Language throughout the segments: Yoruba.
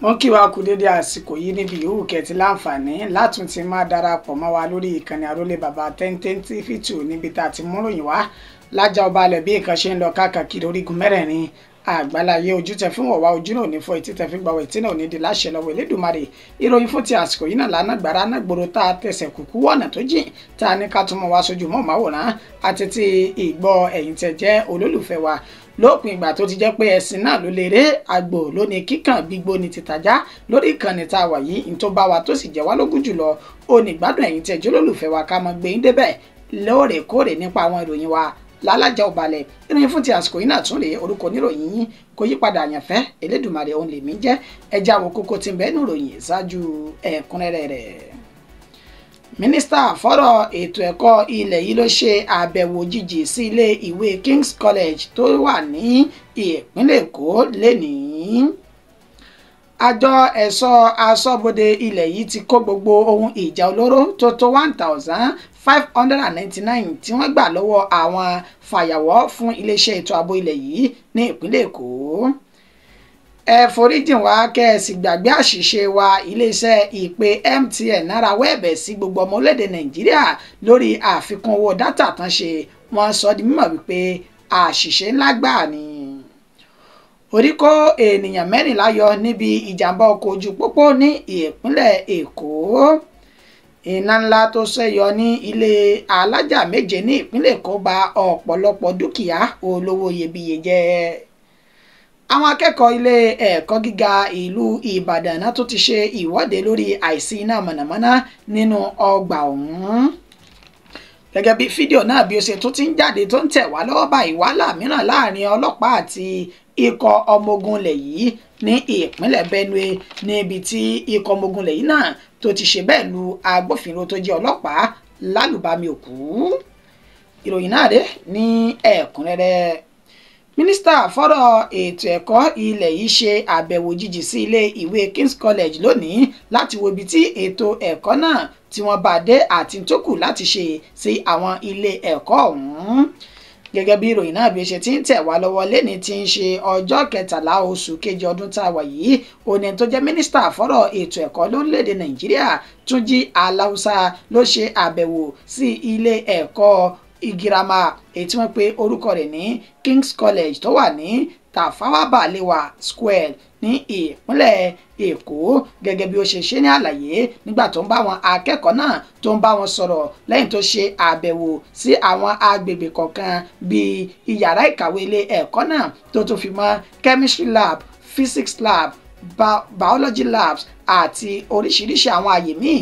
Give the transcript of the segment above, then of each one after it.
wọ́n kí wa kú dédé àsìkò yìí níbi yòówù kẹ́tì láǹfààní látún ti máa darapọ̀ mọ́ wa lórí ìkànnì Àrólé Bàbá Tenten TV 2 níbi tá a ti mú ròyìn wá lájà ọba alẹ̀ bí nǹkan ṣe ń lọ káàkiri orígun mẹ́rẹ̀ẹ̀rin àgbáláyé ojú tẹ fún wọ̀wá ojú náà ní fọ́ etí tẹ fi gbàwọ̀ etí náà ní di láṣẹ lọ́wọ́ Elédùmarè ìròyìn fún ti àsìkò yìí náà lánàá gbàrà náà gbòòrò tá a tẹ̀sẹ̀ kúkú wọ̀nà tó jìn tá a ní ká tún mọ́ wá sójú mọ́ máwòrán àti ti ìgbọ́ ẹ̀yin tẹ jẹ́ olólùfẹ́ wa lópin ìgbà tó ti jẹ́ pé ẹ̀sìn náà ló lérè àgbò lóní kíkàn gbígbó ní tìtajà lórí ìkànnì tá a wà yìí ní tó bá wa tó sì jẹ́ wá lógún jùlọ ó ní gbádùn ẹ̀yin tẹ jẹ́ olólùfẹ́ wa ká mọ́ gbé yín débẹ̀ lóòrèkóòrè nípa àwọn ìròyìn wa lálájà ọbalẹ̀ ìròyìn fún ti àsìkò yìí náà tún rèé orúkọ oníròyìn yín kò yípadà àyànfẹ́ Elédùmarè òun lèmi jẹ́ ẹjẹ́ àwọn kókó tí ń bẹ́ẹ̀ nù ròyìn ṣáájú ẹ̀kúnrẹ́rẹ́ rẹ̀. Mínísítà fọ́rọ̀ ètò ẹ̀kọ́ ilẹ̀ yìí ló ṣe àbẹ̀wò òjijì sí ilé ìwé King's College tó wà ní ìpínlẹ̀ Èkó lénìí. Àjọ ẹ̀ṣọ́ aṣọ́bodè ilẹ̀ yìí ti kó gbogbo ohun ìjà olóró tó tó 1,599 tí wọ́n gbà lọ́wọ́ àwọn fàyàwọ́ fún iléeṣẹ́ ètò ààbò ilẹ̀ yìí ní ìpínlẹ̀ Èkó. Ẹ foríjìn wá kẹ́ ẹ sì gbàgbé àṣìṣe wa iléeṣẹ́ ìpè MTN nárawọ́ ẹ̀bẹ̀ sí gbogbo ọmọ orílẹ̀-èdè Nàìjíríà lórí àfikún owó dátà tán ṣe wọ́n sọ di mímọ̀ wípé àṣìṣe ńlá gbáà ni. Orí kó ènìyàn 14 yọ níbi ìjàmbá ọkọ̀ ojú pópó ní ìpínlẹ̀ Èkó. Iná ńlá tó ṣẹ́yọ ní ilé alájà 7 ní ìpínlẹ̀ Èkó bà ọ̀pọ̀lọpọ̀ dúkìá olówó iyebíye jẹ́. Àwọn akẹ́kọ̀ọ́ ilé ẹ̀kọ́ gíga ìlú Ìbàdàn náà tó ti ṣe ìwọ́de lórí àìsí iná mọ̀nàmọ́ná nínú ọgbà ọ̀hún. Gẹ́gẹ́ bí fídíò náà bí ó ṣe tún ti ń jáde tó ń tẹ̀ wá lọ́wọ́ báyìí wàhálà mìíràn láàrin ọlọ́pàá àti ikọ̀ ọmọ ogun ilẹ̀ yìí ní ìpínlẹ̀ Benue níbi tí ikọ̀ ọmọ ogun ilẹ̀ yìí náà tó ti ṣe bẹ́ẹ̀ lu agbófinró tó jẹ́ ọlọ́pàá lálùbami òkú. Ìròyìn náà dé ní ẹ̀kúnrẹ́rẹ́. Mínísítà fọ́rọ̀ ètò ẹ̀kọ́ ilẹ̀ yìí ṣe àbẹ̀wò òjijì sí ilé ìwé King's College lónìí láti wo ibi tí ètò ẹ̀kọ́ náà tí wọ́n bá dé àti tó kù láti ṣe sí àwọn ilé ẹ̀kọ́ ọ̀hún. Gẹ́gẹ́ bí ìròyìn náà bí ó ṣe ti ń tẹ̀ wá lọ́wọ́ lẹ́ni tí ń ṣe ọjọ́ 13 oṣù kejì ọdún tá a wà yìí òní tó jẹ́ mínísítà fọ́rọ̀ ètò ẹ̀kọ́ lórílẹ̀‐èdè Nàìjíríà Túnjí Aláùsá ló ṣe àbẹ̀wò sí ilé ẹ̀kọ́ ìgírámà èyí tí wọ́n pe orúkọ rẹ̀ ní King's College tó wà ní Tafawa Balewa Square ní ìpínlẹ̀ Èkó gẹ́gẹ́ bí ó ṣe ṣe ní àlàyé nígbà tó ń bá àwọn akẹ́kọ̀ọ́ náà tó ń bá wọn sọ̀rọ̀ lẹ́yìn tó ṣe àbẹ̀wò sí àwọn agbègbè kọ̀ọ̀kan bíi ìyàrá ìkàwé ilé ẹ̀kọ́ náà tó tún fi mọ́ chemistry lab, physics lab, biology labs àti oríṣiríṣi àwọn àyè míì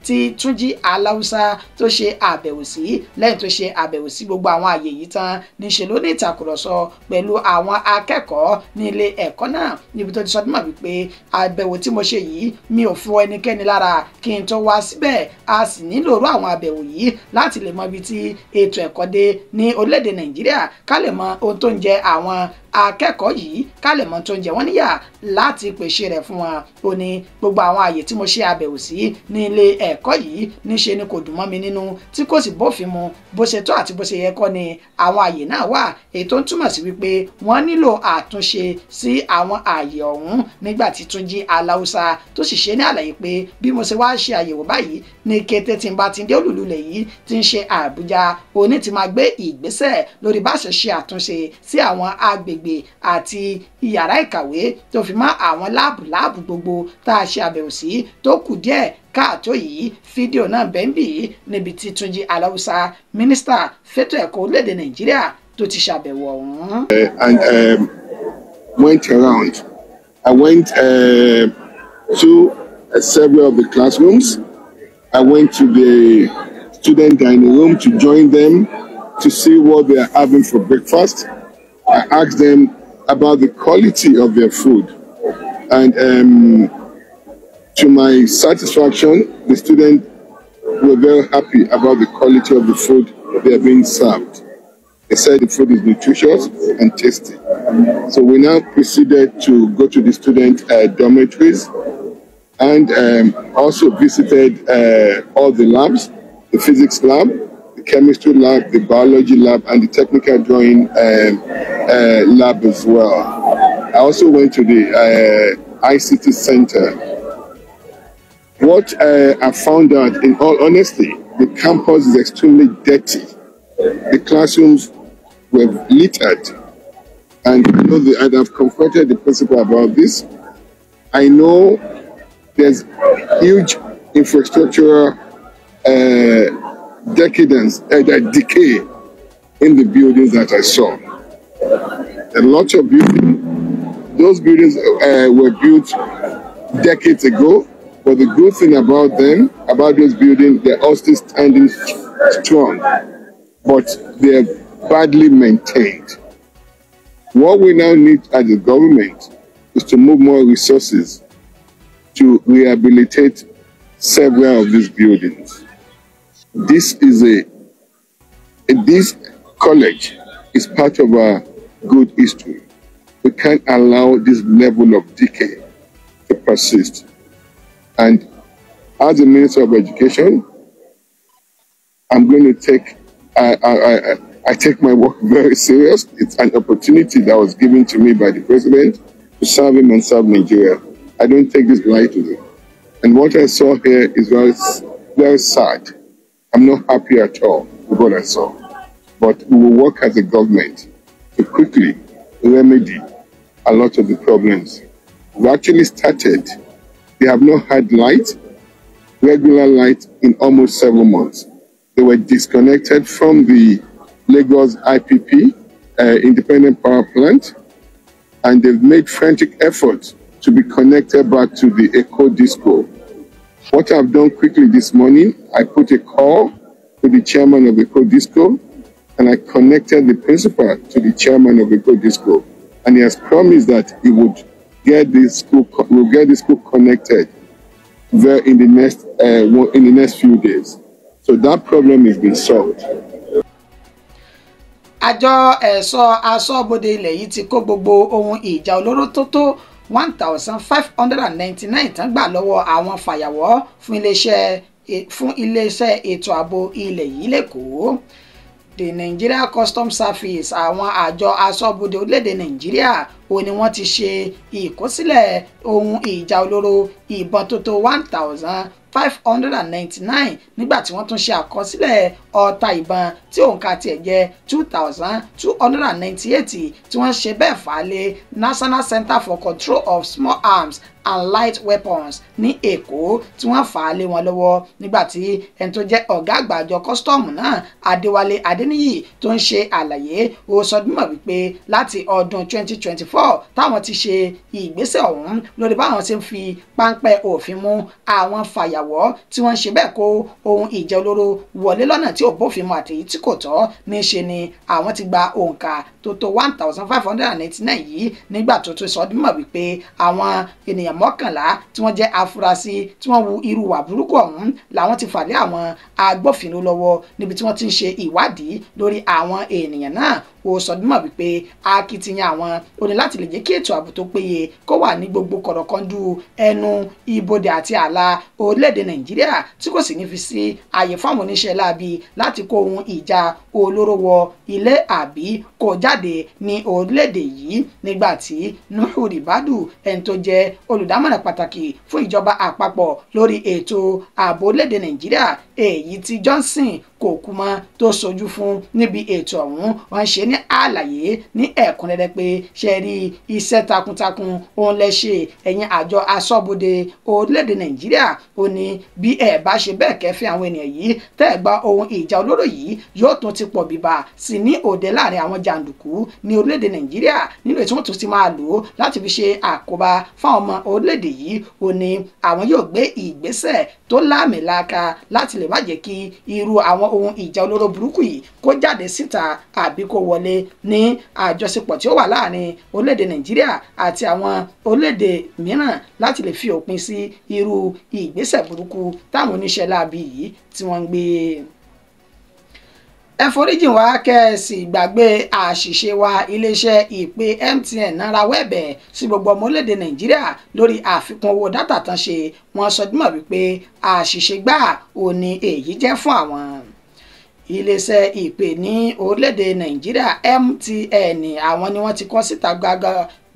tí Túnjí Aláùsá tó ṣe àbẹ̀wò sí lẹ́yìn tó ṣe àbẹ̀wò sí gbogbo àwọn àyè yìí tán níṣẹ́ ló ní ìtàkùrọ̀sọ pẹ̀lú àwọn akẹ́kọ̀ọ́ ní ilé ẹ̀kọ́ náà níbi tó ti sọ dímọ̀ wípé àbẹ̀wò tí mo ṣe yìí mi ò fún ẹnikẹ́ni lára kí n tó wá síbẹ̀ a sì nílò irú àwọn àbẹ̀wò yìí láti lè mọ ibi tí ètò ẹ̀kọ́ dé ní orílẹ̀-èdè Nàìjíríà ká lè mọ ohun tó ń jẹ àwọn akẹ́kọ̀ọ́ yìí ká lè mọ tó ń jẹ wọ́n níyà láti pèsè rẹ̀ fún wọn. Ó ní gbogbo àwọn àyè tí mo ṣe àbẹ̀wò sí ní ilé ẹ̀kọ́ yìí níṣe ni kò dùn mọ́ mi nínú tí kò sì bófin mu bó ṣe tó àti bó ṣe yẹ kọ́ ni àwọn àyè náà wà èyí tó ń túmọ̀ sí wípé wọ́n nílò àtúnṣe sí àwọn àyè ọ̀hún nígbà tí Túnjí Aláùsá tó sì ṣe ní àlàyé pé bí mo ṣe wá ṣe àyẹ̀wò báyìí ní kété tí n bá ti dé olùlulẹ̀ yìí tí ń ṣe Àbújá òní ti máa gbé ìgbésẹ̀ lórí bá ṣe ṣe àtúnṣe sí àwọn agbègbè àti ìyàrá ìkàwé tó fi mọ́ àwọn láàbù gbogbo tá a ṣe àbẹ̀wò sí tó kù díẹ̀ káàtó yìí. Fídíò náà bẹ́ńbì níbi tí Túnjí Aláùsá mínísítà fẹ́tọ̀ ẹ̀kọ́ orílẹ̀-èdè Nàìjíríà tó ti ṣàbẹ̀wò ọ̀hún. Went around. I went to several of the classrooms. I went to the student dining room to join them to see what they are having for breakfast. I asked them about the quality of their food, and to my satisfaction, the students were very happy about the quality of the food they are being served. They said the food is nutritious and tasty. So we now proceeded to go to the student dormitories and also visited all the labs, the physics lab, the chemistry lab, the biology lab, and the technical drawing lab as well. I also went to the ICT center. What I found out, in all honesty, the campus is extremely dirty. The classrooms were littered. And I've confronted the principal about this. I know there's huge infrastructural decay in the buildings that I saw. A lot of buildings, those buildings were built decades ago, but the good thing about them, about those buildings, they're all still standing strong, but they're badly maintained. What we now need as a government is to move more resources to rehabilitate several of these buildings. This college is part of our good history. We can't allow this level of decay to persist. And as the Minister of Education, I'm going to take, I take my work very serious. It's an opportunity that was given to me by the President to serve him and serve Nigeria. I don't take this lightly. And what I saw here is very, very sad. I'm not happy at all with what I saw. But we will work as a government to quickly remedy a lot of the problems. We actually started. They have not had light, regular light, in almost several months. They were disconnected from the Lagos IPP, independent power plant, and they've made frantic efforts to be connected back to the Eco Disco. What I've done quickly this morning, I put a call to the chairman of Eco Disco, and I connected the principal to the chairman of Eco Disco, and he has promised that he would get this school, connected in the next few days. So that problem has been solved. Àjọ ẹ̀ṣọ́ aṣọ́bodè ilẹ̀ yìí ti kó gbogbo ohun ìjà olóró tó tó 1,599 tán gbà lọ́wọ́ àwọn fàyàwọ́ fún iléeṣẹ́ ètò ààbò ilẹ̀ yìí lẹ́kọ̀ọ́. The Nigeria Customs Service, àwọn àjọ aṣọ́bodè orílẹ̀-èdè Nàìjíríà, ó ní wọ́n ti ṣe ìkọsílẹ̀ ohun ìjà olóró ìbọn tó tó 1,599 nígbà tí wọ́n tún ṣe àkọsílẹ̀ ọta ìbọn tí òǹkà tiẹ̀ jẹ́ 2,298 tí wọ́n ṣe bẹ́ẹ̀ fà á lé National Center for Control of Small Arms and Light Weapons ní Èkó tí wọ́n fà á lé wọn lọ́wọ́ nígbà tí ẹni tó jẹ́ ọ̀gá àgbà àjọ kọ́sítọ́ọ̀mù náà Adéwálé Adéníyì tó ń ṣe àlàyé ó sọ dímọ̀ wípé láti ọdún 2024 táwọn ti ṣe ìgbésẹ̀ ọ̀hún lórí báwọn ṣe ń fi páńpẹ́ òfin mú àwọn fàyàwọ́ tí wọ́n ṣe bẹ́ẹ̀ kó ohun ìjà olóró wọlé lọ́nà tí ò bófin mu àti tí kò tọ́ níṣe ni àwọn ti gba òǹkà tó tó 1,599 yìí nígbà tó tún sọ dímọ̀ wípé àwọn ènìyàn 11 tí wọ́n jẹ́ afurasí tí wọ́n wu irú wà burúkú ọ̀hún làwọn ti fà lé àwọn agbófinró lọ́wọ́ níbi tí wọ́n ti ń ṣe ìwádìí lórí àwọn ènìyàn náà. Ó sọ dímọ̀ wípé akitiyan àwọn ó ní láti lè jẹ́ kí ètò ààbò tó péye kó wà ní gbogbo kọ̀rọ̀kọ́ndú ẹnu ibodè àti ààlà orílẹ̀-èdè Nàìjíríà tí kò sì ní fi sí ààyè fáwọn oníṣẹ́ láabi láti kó ohun ìjà olóró wọ ilé àbí kó jáde ní orílẹ̀-èdè yìí nígbà tí Nuhu Ribadu ẹni tó jẹ́ olùdámọ̀ràn pàtàkì fún ìjọba àpapọ̀ lórí ètò ààbò orílẹ̀-èdè Nàìjíríà èyí tí Johnson kò kú mọ́ tó sojú fún níbi ètò ọ̀hún wọ́n ṣe ní àlàyé ní ẹ̀kúnrẹ́rẹ́ pé ṣe rí iṣẹ́ takuntakun òun lẹ ṣe ẹ̀yin àjọ aṣọ́bodè orílẹ̀-èdè Nàìjíríà ó ní bí ẹ bá ṣe bẹ́ẹ̀ kẹ́fẹ́ àwọn ènìyàn yìí tẹ́ ẹ gba ohun ìjà olóró yìí yóò tún ti pọ̀ bíbá sí ní òde láàrin àwọn jàǹdùkú ní orílẹ̀-èdè Nàìjíríà nínú ètò wọn tún ti máa lò ó láti fi ṣe àkóbá fáwọn ọmọ orílẹ̀-èdè yìí ó ní àwọn yóò gbé ìgbésẹ̀ tó láàmìlàaka láti lè má jẹ́ kí irú àwọn ohun ìjà olóró burúkú yìí kó jáde síta àbí kó wọlé ní àjọṣepọ̀ tí ó wà láàrin orílẹ̀-èdè Nàìjíríà àti àwọn orílẹ̀-èdè mìíràn láti lè fi òpin sí irú ìgbésẹ̀ burúkú táwọn oníṣẹ́ láabi yìí tí wọ́n ń gbé. Ẹ foríjìn wá kẹ́ẹ̀sì gbàgbé àṣìṣe wa iléeṣẹ́ ìpè MTN náà rawọ́ ẹ̀bẹ̀ sí gbogbo ọmọ orílẹ̀-èdè Nàìjíríà lórí àfikún owó dátà tán ṣe wọ́n sọ dímọ̀ wípé àṣìṣe gbáà ò ní èyí jẹ́ fún àwọn. Iléeṣẹ́ ìpè ní orílẹ̀-èdè Nàìjíríà MTN àwọn ni wọ́n ti kọ síta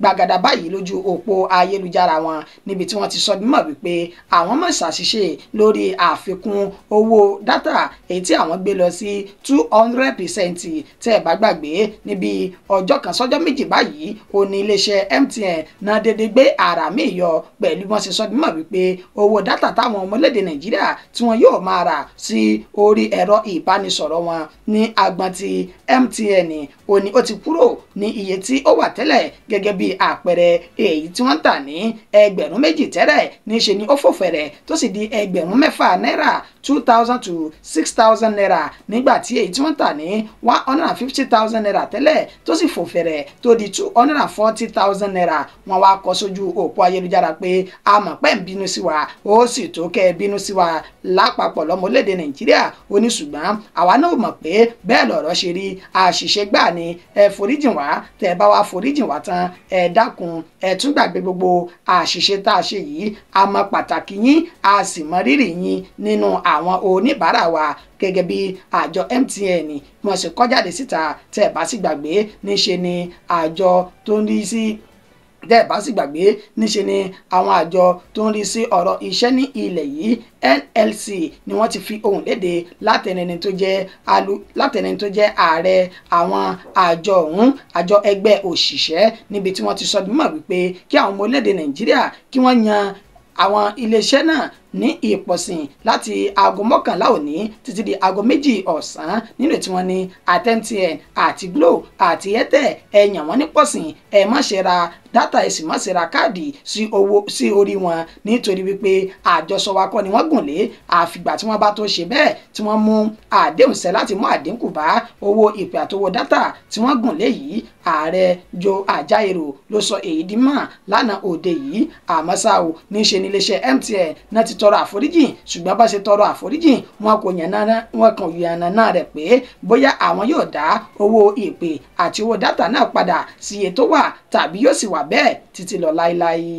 gbàgàdà báyìí lójú òpó ayélujára wọn níbi tí wọ́n ti sọ mímọ̀ wípé àwọn mọ̀ ṣàṣìṣe lórí àfikún owó dátà èyí tí àwọn gbé lọ sí 200% tẹ́ ẹ bá gbàgbé níbi ọjọ́ kan sọ́jọ́ méjì báyìí ó ní iléeṣẹ́ MTN náà dédé gbé àrà míì yọ pẹ̀lú bí wọ́n ṣe sọ mímọ̀ wípé owó dátà táwọn ọmọlédè Nàìjíríà tí wọ́n yóò máa rà sí orí ẹ̀rọ ìbánisọ̀rọ̀ wọn ní agbọn ti MTN ó ní ó ti kúrò ní iye tí ó wà tẹ́lẹ̀ gẹ́gẹ́ bí àpẹẹrẹ èyí tí wọ́n ń tà ní ẹgbẹ̀rún méjì tẹ́lẹ̀ níṣe ni ó fò fẹ̀rẹ̀ tó sì di ẹgbẹ̀rún mẹ́fà náírà 2,000 to 6,000 naira nígbà tí èyí tí wọ́n tà ní 150,000 naira tẹ́lẹ̀ tó sì fò fẹ̀rẹ̀ tó di 240,000 naira wọ́n wá kọ sójú òpó ayélujára pé a mọ̀ pé ń bínú sí wa ó sì tó kẹ́ ẹ bínú sí wa lápapọ̀ lọ́mọlédè Nàìjíríà ó ní ṣùgbọ́n àwa náà mọ̀ pé bẹ́ẹ̀ lọ̀rọ̀ ṣe rí àṣìṣe gbà ni ẹ foríjìn wá tẹ́ bá wá foríjìn wá tán ẹ dákun ẹ tún gbàgbé gbogbo àṣìṣe tá a ṣe yìí a mọ̀ pàtàkì yín a sì mọ rírì yín nínú àwọn oníbàárà wa gẹ́gẹ́ bí àjọ MTN wọ́n sì kọ jáde síta tẹ́ bá sì gbàgbé níṣe ni àjọ tó ń rí sí tẹ́ bá sì gbàgbé níṣe ni àwọn àjọ tó ń rí sí ọ̀rọ̀ iṣẹ́ ní ilẹ̀ yìí NLC ni wọ́n ti fi ohùn léde látẹnẹni tó jẹ́ ààrẹ àwọn àjọ ọ̀hún àjọ ẹgbẹ́ òṣìṣẹ́ níbi tí wọ́n ti sọ mímọ̀ wípé kí àwọn ọmọ orílẹ̀-èdè Nàìjíríà kí wọ́n yan àwọn iléeṣẹ́ náà ní ìpọ̀sìn láti aago 11 òní títí di aago 2 ọ̀sán nínú tí wọ́n ní àti MTN àti Glo àti Airtel ẹ yàn wọ́n ní pọ̀sìn ẹ má ṣe ra dátà ẹ sì má ṣe ra káàdì sí orí wọn nítorí wípé àjọsọ wa kọ́ ni wọ́n gùn lé àfìgbà tí wọ́n bá tó ṣe bẹ́ẹ̀ tí wọ́n mú àdéhùn ṣẹ láti mú àdínkù bá owó ìpè àtowó dátà tí wọ́n gùn lé yìí ààrẹ Joe Ajaero ló sọ èyí di mọ́ lánàá òde yìí àmọ́ ṣá o níṣe ní iléeṣẹ́ MTN náà ti tọrọ àforíjìn ṣùgbọ́n bá ṣe tọrọ àforíjìn wọn kò yànnà náà rẹ̀ pé bóyá àwọn yóò dá owó ìpè àti owó dátà náà padà sí iye tó wà tàbí yóò sì wà bẹ́ẹ̀ títí lọ láéláé.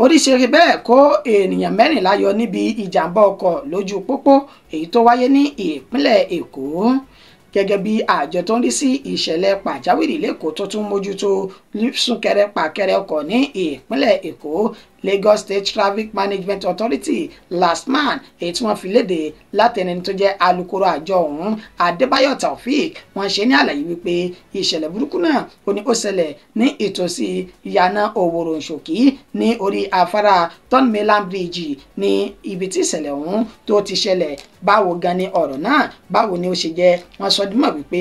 oríṣiríṣi bẹ́ẹ̀ kó ènìyàn 14 yọ níbi ìjàmbá ọkọ̀ lójú pópó èyí tó wáyé ní ìpínlẹ̀ Èkó gẹ́gẹ́ bí àjọ tó ń rí sí ìṣẹ̀lẹ̀ pàjáwìrì lẹ́kọ̀ọ́ tó tún mójútó súnkẹrẹ pàkẹrẹ ọkọ̀ ní ìpínlẹ̀ Èkó Lagos State Traffic Management Authority LASTMAN èyí tí wọ́n fi léde látẹnẹni tó jẹ́ alukoro àjọ ọ̀hún Adébáyọ̀ Taofik wọ́n ṣe ní àlàyé wípé ìṣẹ̀lẹ̀ burúkú náà ó ní ó ṣẹlẹ̀ ní ìtòsí ìyànà Òwòrò Ṣòkí ní orí afárá Third Mainland Bridge ní ibi tí ìṣẹ̀lẹ̀ ọ̀hún tó ti ṣẹlẹ̀ báwo gan ni ọ̀rọ̀ náà báwo ni ó ṣe jẹ́ wọ́n sọ dímọ̀ wípé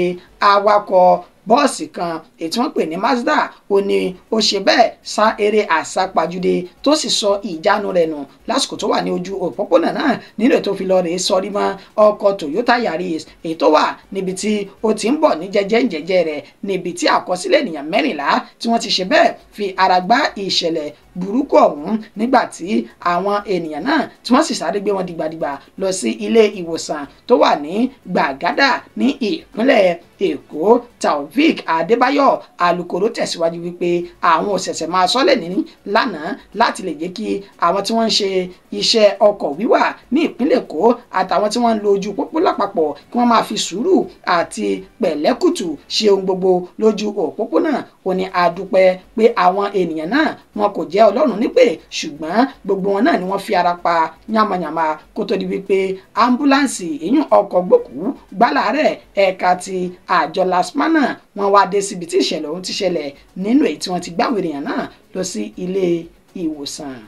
awakọ̀ bọ́ọ̀sì kan èyí tí wọ́n pè ní Mazda ó ní ó ṣe bẹ́ẹ̀ sá eré àsápajúdé tó sì sọ ìjánu rẹ̀ nù lásìkò tó wà ní ojú òpópónà náà nílò tó fi lọ rèé sọrí mọ́ ọkọ̀ Toyota Yaris èyí tó wà níbi tí ó ti ń bọ̀ ní jẹ́jẹ́ rẹ̀ níbi tí àkọsílẹ̀ ènìyàn 14 tí wọ́n ti ṣe bẹ́ẹ̀ fi ara gbá ìṣẹ̀lẹ̀ burúkú ọ̀hún nígbà tí àwọn ènìyàn náà tí wọ́n sì sáré gbé wọn dìgbàdìgbà lọ sí ilé ìwòsàn tó wà ní Gbàgádà ní ìpínlẹ̀ Èkó. Taofik Adébáyọ̀ alukoro tẹ̀síwájú wípé àwọn òṣẹ̀ṣẹ̀ máa sọ́lẹ̀ ní lánàá láti lè jẹ́ kí àwọn tí wọ́n ń ṣe iṣẹ́ ọkọ̀ wíwà ní ìpínlẹ̀ Èkó àtàwọn tí wọ́n ń lo ojú pópó lápapọ̀ kí wọ́n máa fi sùúrù àti pẹ̀lẹ́kùtù ṣe ohun gbogbo lójú òpópónà ó ní adúpẹ́ pé àwọn ènìyàn náà wọn kò jẹ́ Ọlọ́run nípè ṣùgbọ́n gbogbo wọn náà ni wọ́n fi ara pa yàmàyàmà kó tó di wípé ambulance èyún ọkọ̀ gbòkú gbálàárẹ̀ ẹ̀ka ti àjọ LASTMAN náà wọ́n wá dé síbi tí ìṣẹ̀lẹ̀ ọ̀hún ti ṣẹlẹ̀ nínú èyí tí wọ́n ti gbáwé èèyàn náà lọ sí ilé ìwòsàn.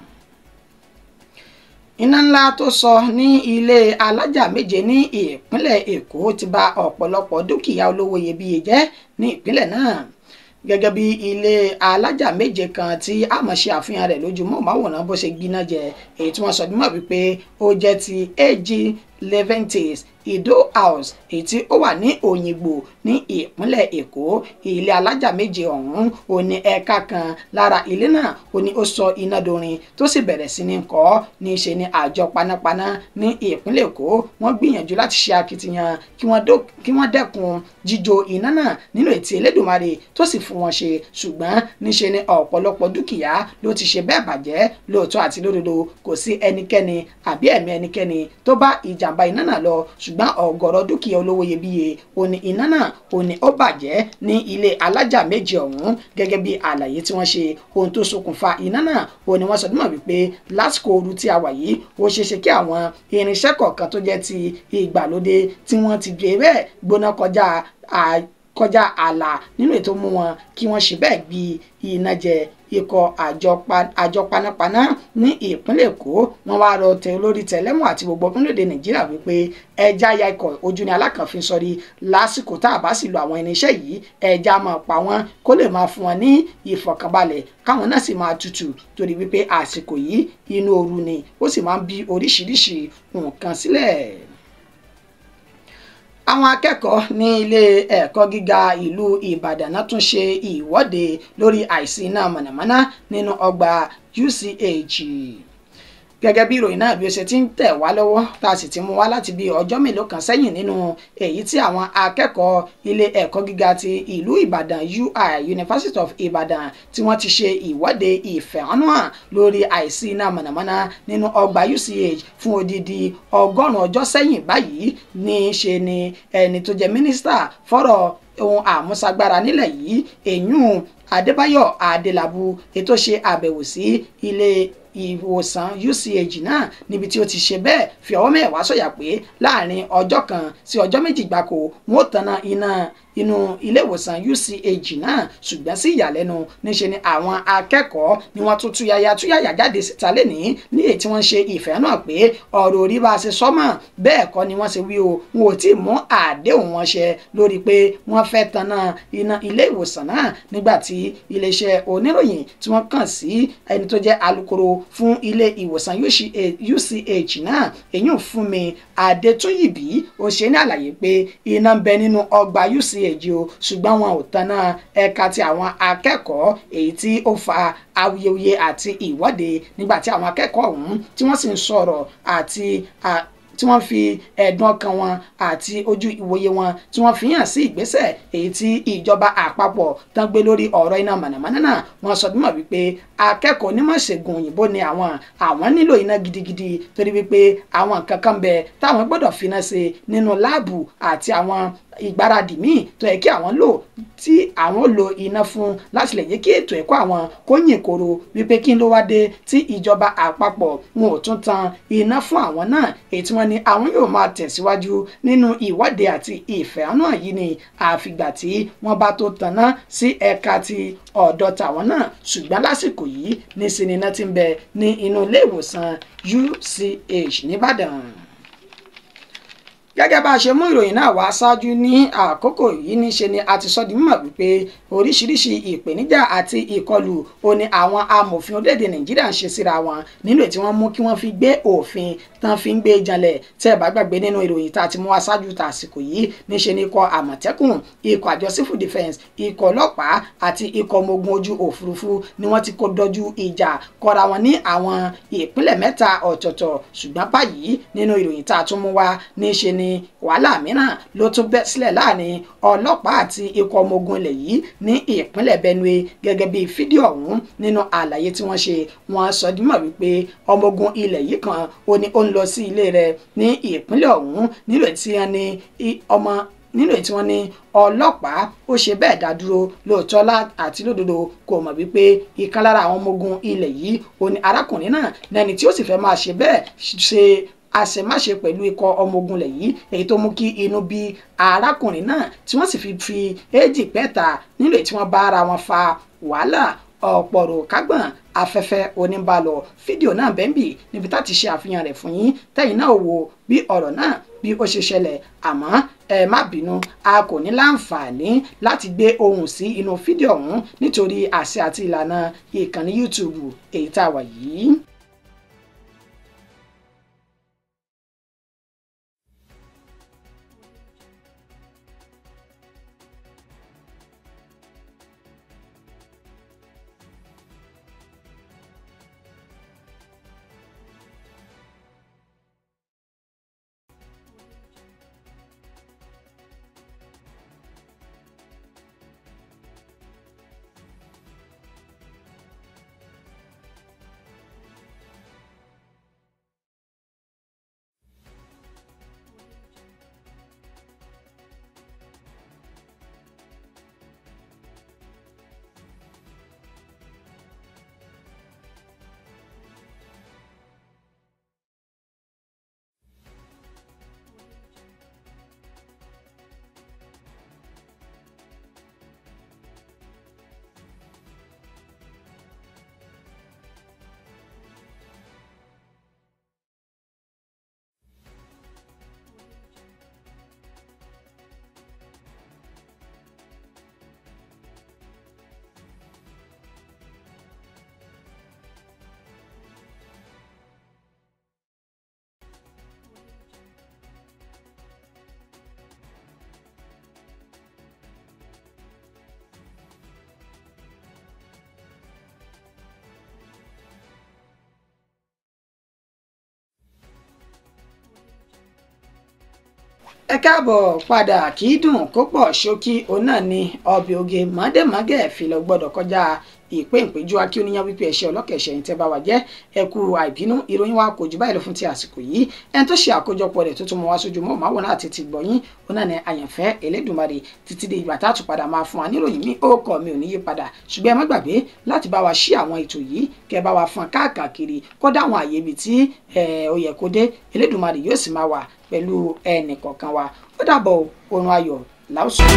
Iná ńlá tó sọ ní ilé alájà méje ní ìpínlẹ̀ Èkó ti bà ọ̀pọ̀lọpọ̀ dúkìá olówó iyebíye jẹ́ ní ìpínlẹ̀ náà gẹ́gẹ́ bí ilé alájà méje kan tí a mọ̀ ṣe àfihàn rẹ̀ lójúmọ́ máwòrán bó ṣe gbiná jẹ èyí tí wọ́n sọ dímọ̀ wípé ó jẹ́ ti AG Leventis Ido House èyí tí ó wà ní Òyìngbò ní ìpínlẹ̀ Èkó. Ilé alájà méje ọ̀hún ó ní ẹ̀ka kan lára ilé náà ó ní ó sọ iná dorin tó sì bẹ̀rẹ̀ sí ní kọ́ ní í ṣe ní àjọ panápaná ní ìpínlẹ̀ Èkó wọ́n gbìyànjú láti ṣe akitiyan kí wọ́n dẹ́kun jíjó iná náà nínú ètí Elédùmarè tó sì fún wọn ṣe ṣùgbọ́n níṣe ní ọ̀pọ̀lọpọ̀ dúkìá ló ti ṣe bẹ́ẹ̀ bàjẹ́ lóòótọ́ àti lódodo kò sí ẹnikẹ́ni àbí ẹ̀mí ẹnikẹ́ni tó bá ìjàmbá iná náà lọ ṣùgbọ́n ṣùgbọ́n ọ̀gọ̀rọ̀ dúkìá olówó iyebíye òní iná náà òní ó bàjẹ́ ní ilé alájà méjì ọ̀hún gẹ́gẹ́ bí àlàyé tí wọ́n ṣe. Ohun tó ṣokùnfà iná náà òní wọ́n sọ dímọ̀ wípé lásìkò ooru tí a wà yìí ó ṣeéṣe kí àwọn irinṣẹ́ kọ̀ọ̀kan tó jẹ́ ti ìgbàlódé tí wọ́n ti gbé bẹ́ẹ̀ gbóná kọjá ààlà nínú ètò mú wọn kí wọ́n ṣe bẹ́ẹ̀ gbé iná jẹ. Ikọ̀ àjọ panápaná ní ìpínlẹ̀ Èkó wọ́n wá rọ tẹ olórí tẹlẹ́mù àti gbogbo orílẹ̀-èdè Nàìjíríà wípé ẹja ya ikọ̀ ojú ni alákànfin sọrí lásìkò tá a bá sì lo àwọn irinṣẹ́ yìí ẹja máa pa wọ́n kó lè máa fún wọn ní ìfọ̀kànbalẹ̀ káwọn náà sì máa tutù torí wípé àsìkò yìí inú ooru ni ó sì máa ń bí oríṣiríṣi nǹkan sílẹ̀. Àwọn akẹ́kọ̀ọ́ ní ilé ẹ̀kọ́ gíga ìlú Ìbàdàn náà tún ṣe ìwọ́de lórí àìsí iná mọ̀nàmọ́ná nínú ọgbà UCH. Gẹ́gẹ́ bí ìròyìn náà bí ó ṣe ti ń tẹ̀ wá lọ́wọ́ tá a sì ti mú wá láti bí ọjọ́ mélòó kan sẹ́yìn nínú èyí tí àwọn akẹ́kọ̀ọ́ ilé ẹ̀kọ́ gíga ti ìlú Ìbàdàn UI University of Ibadan tí wọ́n ti ṣe ìwọ́de ìfẹ̀hónúhàn lórí àìsí iná mọ̀nàmọ́ná nínú ọgbà UCH fún odidi 100 ọjọ́ sẹ́yìn báyìí ní í ṣe ni ẹni tó jẹ́ mínísítà fọ́rọ̀ ohun àmúṣagbára nílẹ̀ yìí èyún Adébáyọ̀ Adélabú ètò ṣe àbẹ̀wò sí ilé ìwòsàn UCH náà níbi tí ó ti ṣe bẹ́ẹ̀ fi ọwọ́ mẹ́wàá sọ̀yà pé láàrin ọjọ́ kan sí ọjọ́ méjì gbáko wọn ò tanná iná inú ilé ìwòsàn UCH náà ṣùgbọ́n sí ìyàlẹ́nu níṣe ni àwọn akẹ́kọ̀ọ́ ni wọ́n tún túyàyà jáde síta lẹ́nìí ní èyí tí wọ́n ṣe ìfẹ́ náà pé ọ̀rọ̀ orí bá a ṣe sọ́mọ̀ bẹ́ẹ̀ kọ́ ni wọ́n ṣe wí o wọn ò tí ì mú àdéhùn wọn ṣẹ lórí pé wọ́n fẹ́ tanná iná ilé ìwòsàn náà nígbà tí iléeṣẹ́ oníròyìn tí wọ́n kàn sí ẹni tó jẹ́ alukoro fún ilé ìwòsàn UCH náà èyí fún mi Adétúnyìbí ó ṣe ní àlàyé pé iná ń bẹ nínú ọgbà UCH o ṣùgbọ́n wọn ò tanná ẹ̀ka ti àwọn akẹ́kọ̀ọ́ èyí tí ó fa awuyewuye àti ìwọ́de nígbà tí àwọn akẹ́kọ̀ọ́ ọ̀hún tí wọ́n sì ń sọ̀rọ̀ àti tí wọ́n fi ẹ̀dùn ọkàn wọn àti ojú ìwòye wọn tí wọ́n fi hàn sí ìgbésẹ̀ èyí tí ìjọba àpapọ̀ tán gbé lórí ọ̀rọ̀ iná mọ̀nàmọ́ná náà wọ́n sọ bímọ wípé akẹ́kọ̀ọ́ onímọ̀ ìṣègùn òyìnbó ni àwọn nílò iná gidigidi torí wípé àwọn nǹkan kan bẹ táwọn gbọ́dọ̀ finá ṣe nínú láàbù àti àwọn ìgbáradì míì tó yẹ kí àwọn lò tí àwọn lo iná fún láti lè jẹ́ kí ètò ẹ̀kọ́ àwọn kó yìn koro wípé kí n ló wá dé tí ìjọba àpapọ̀ wọn ò tún tan iná fún àwọn náà èyí tí wọ́n ní àwọn yóò máa tẹ̀síwájú nínú ìwọ́de àti ìfẹ̀hónúhàn yìí ni àfìgbà tí wọ́n bá tó tanná sí ẹ̀ka ti ọ̀dọ̀ tàwọn náà ṣùgbọ́n lásìkò yìí ní sinina ti ń bẹ ní inú ilé ìwòsàn UCH nìbàdàn. Gẹ́gẹ́ bá a ṣe mú ìròyìn náà wá ṣáájú ní àkókò yìí níṣe ni a ti sọ di mímọ̀ wípé oríṣiríṣi ìpèníjà àti ìkọlù òní àwọn amòfin orílẹ̀-èdè Nàìjíríà ń ṣe síra wọn nínú èyí tí wọ́n mú kí wọ́n fi gbé òfin tán fi ń gbé janlẹ̀ tẹ́ ẹ bá gbàgbé nínú ìròyìn tá a ti mú wá ṣáájú tàsìkò yìí níṣe ni ikọ̀ Àmọ̀tẹ́kùn ikọ̀ àjọ civil defence ikọ̀ ọlọ́pàá àti ikọ̀ ọmọ ogun ojú òfurufú ni wọ́n ti kó dojú ìjà kọra wọn ní àwọn ìpínlẹ̀ mẹ́ta ọ̀tọ̀ọ̀tọ̀ ṣùgbọ́n báyìí nínú ìròyìn tá a tún mú wá níṣe ni wàhálà mìíràn ló tún bẹ́ sílẹ̀ láàrin ọlọ́pàá àti ikọ̀ ọmọ ogun ilẹ̀ yìí ní ìpínlẹ̀ Benue gẹ́gẹ́ bí fídíò ọ̀hún nínú àlàyé tí wọ́n ṣe wọ́n sọ dímọ̀ wípé ọmọ ogun ilẹ̀ yìí kan ó ní ó ń lọ sí ilé rẹ̀ ní ìpínlẹ̀ ọ̀hún nílò tí wọ́n ní ọlọ́pàá ó ṣe bẹ́ẹ̀ dá dúró lóòótọ́ àti lódodo kò mọ̀ wípé ìkan lára àwọn ọmọ ogun ilẹ̀ yìí ó ní arákùnrin náà lẹ́ni tí ó sì fẹ́ máa ṣe bẹ́ẹ̀ ṣe àṣemáṣe pẹ̀lú ikọ̀ ọmọ ogun ilẹ̀ yìí èyí tó mú kí inú bí arákùnrin náà tí wọ́n sì fi éjì pẹ́ta nílò tí wọ́n bá ara wọn fa wàhálà ọ̀pọ̀rọ̀ kágbọ̀n afẹ́fẹ́ oníbalọ̀ fídíò náà bẹ́ńbì níbi tá ti ṣe àfihàn rẹ̀ fún yín tẹ́yìn náà wò bí ọ̀rọ̀ náà bí ó ṣe ṣẹlẹ̀ àmọ́ ẹ má bínú a kò ní láǹfààní láti gbé ohùn sí inú fídíò ọ̀hún nítorí àṣẹ àti ìlànà ìkànnì YouTube èyí tá a wà yìí. ẹ káàbọ̀ padà kì í dùn kó pọ̀ ṣókí òun náà ni ọbẹ̀ oge mọ́dẹ́mọ́gẹ́ fi lọ gbọ́dọ̀ kọjá ìpéǹpéjú akí oníyàn wípé ẹ̀ṣẹ̀ ọlọ́kẹ̀ṣẹ̀ yìí tẹ́ bá wà jẹ́ ẹkú àìbínú ìròyìn wa kò jù báyìí lọ fún ti àsìkò yìí ẹni tó ṣe àkójọpọ̀ rẹ̀ tó tún mọ wá sójú mọ́ màwòrán àti ti gbọ̀yìn òun náà ni àyànfẹ́ Elédùmarè títí di ìgbà tá a tún padà máa fún wa níròyìn mi ó kọ́ mi ò ní yí padà ṣùgbọ́n ẹ má gbàgbé láti bá wa ṣí àwọn ètò yìí kẹ́ bá wa fún káàkiri kódà àwọn àyè ibi tí ó yẹ kó dé Elédùmarè yóò sì máa wà pẹ̀lú ẹnì kọ̀ọ̀kan wa ó dàbọ̀ oorun ayọ̀ láòsùn.